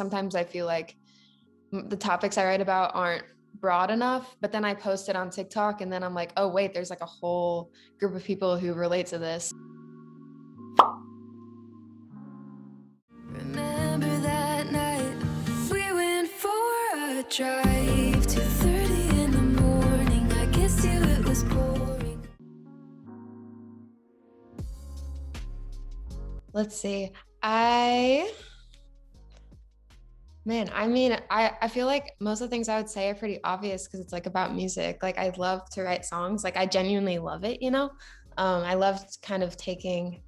sometimes I feel like the topics I write about aren't broad enough, but then I post it on TikTok and then I'm like, oh wait, there's like a whole group of people who relate to this. Remember that night we went for a drive, 2:30 in the morning. I guess you it was boring. Let's see. I mean, I feel like most of the things I would say are pretty obvious because it's like about music. Like I love to write songs. Like I genuinely love it, you know? I love kind of taking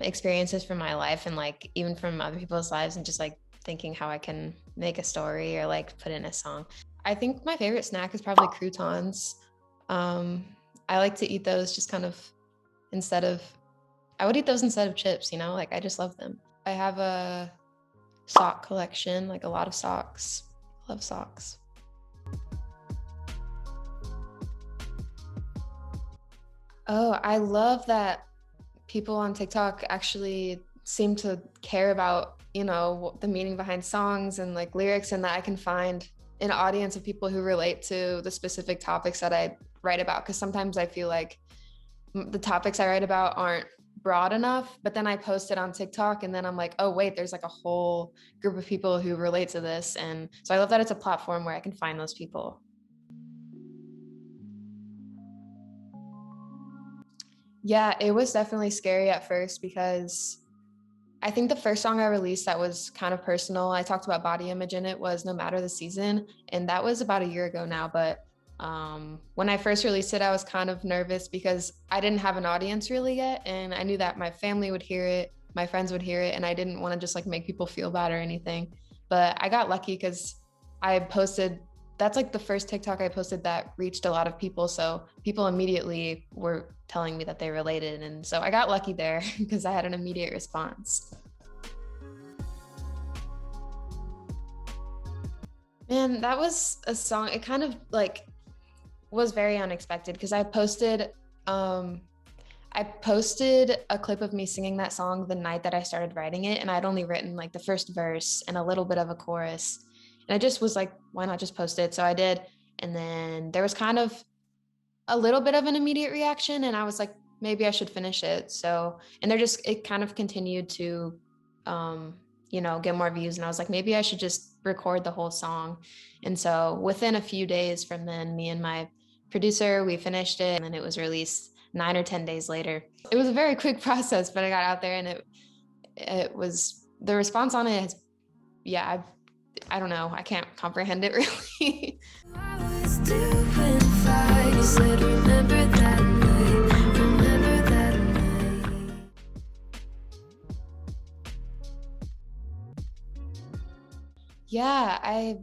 experiences from my life and like even from other people's lives and just like thinking how I can make a story or like put in a song. I think my favorite snack is probably croutons. I like to eat those just kind of I would eat those instead of chips, you know? Like I just love them. I have a sock collection, like a lot of socks. Love socks. Oh, I love that people on TikTok actually seem to care about, you know, the meaning behind songs and like lyrics, and that I can find an audience of people who relate to the specific topics that I write about. Because sometimes I feel like the topics I write about aren't broad enough, but then I post it on TikTok and then I'm like, oh wait, there's like a whole group of people who relate to this. And so I love that it's a platform where I can find those people. Yeah, it was definitely scary at first because I think the first song I released that was kind of personal, I talked about body image in it, was No Matter the Season. And that was about a year ago now. But when I first released it, I was kind of nervous because I didn't have an audience really yet. And I knew that my family would hear it, my friends would hear it, and I didn't want to just like make people feel bad or anything. But I got lucky because I posted, that's like the first TikTok I posted that reached a lot of people. So people immediately were telling me that they related. And so I got lucky there because I had an immediate response. Man, that was a song. It kind of like was very unexpected because um I posted a clip of me singing that song the night that I started writing it, and I'd only written like the first verse and a little bit of a chorus. And I just was like, why not just post it? So I did. And then there was kind of a little bit of an immediate reaction, and I was like, maybe I should finish it. So, and it kind of continued to, um, you know, get more views. And I was like, maybe I should just record the whole song. And so within a few days from then, me and my producer, we finished it, and then it was released 9 or 10 days later. It was a very quick process, but I got out there and it was, the response on it has, yeah, I don't know. I can't comprehend it really. I was doing fine. You said, remember that night. Remember that night. Yeah, I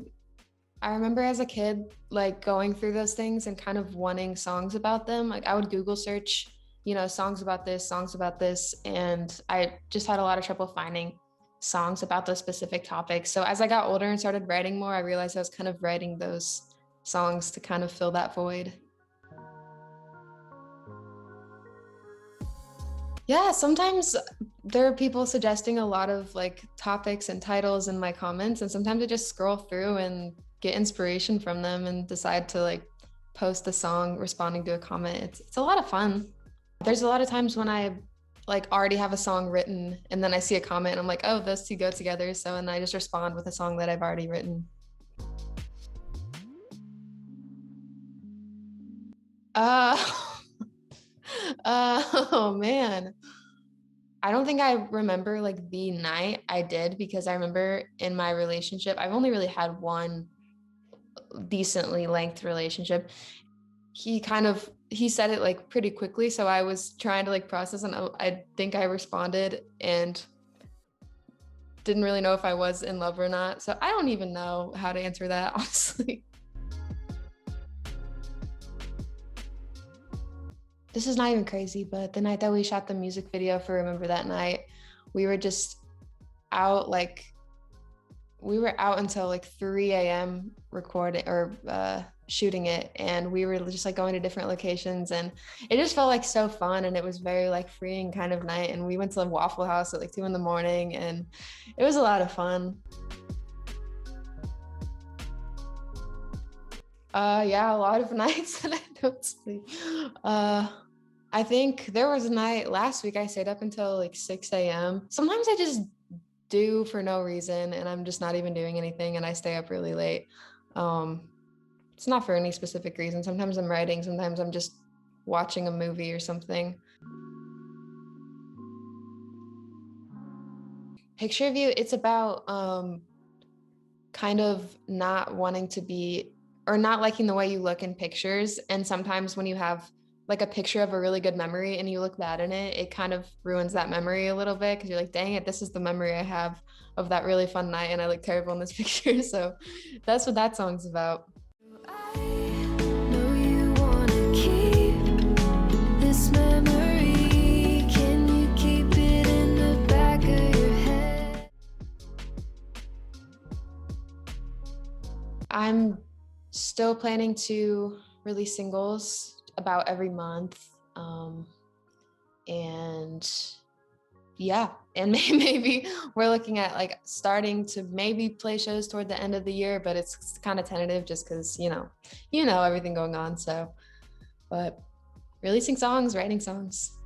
remember as a kid, like going through those things and kind of wanting songs about them. Like I would Google search, you know, songs about this, and I just had a lot of trouble finding songs about those specific topics. So as I got older and started writing more, I realized I was kind of writing those songs to kind of fill that void. Yeah, sometimes there are people suggesting a lot of like topics and titles in my comments, and sometimes I just scroll through and get inspiration from them and decide to like post a song responding to a comment. It's a lot of fun. There's a lot of times when I like already have a song written and then I see a comment and I'm like, oh, those two go together. So, and I just respond with a song that I've already written. Uh, oh man. I don't think I remember like the night I did, because I remember in my relationship, I've only really had one decently length relationship. He said it like pretty quickly. So I was trying to like process, and I think I responded and didn't really know if I was in love or not. So I don't even know how to answer that, honestly. This is not even crazy, but the night that we shot the music video for Remember That Night, we were just out like, we were out until like 3 a.m. recording or shooting it. And we were just like going to different locations, and it just felt like so fun. And it was very like freeing kind of night. And we went to the Waffle House at like 2 in the morning, and it was a lot of fun. Yeah, a lot of nights that I don't sleep. I think there was a night last week I stayed up until like 6 a.m. Sometimes I just do for no reason and I'm just not even doing anything and I stay up really late. Um, it's not for any specific reason. Sometimes I'm writing, sometimes I'm just watching a movie or something. Picture of you, it's about kind of not wanting to be or not liking the way you look in pictures. And sometimes when you have like a picture of a really good memory and you look bad in it, it kind of ruins that memory a little bit because you're like, dang it, this is the memory I have of that really fun night and I look terrible in this picture. So that's what that song's about. I know you wanna keep this memory. Can you keep it in the back of your head? I'm still planning to release singles about every month. And yeah, and maybe we're looking at like starting to maybe play shows toward the end of the year, but it's kind of tentative just because, everything going on. So, but releasing songs, writing songs.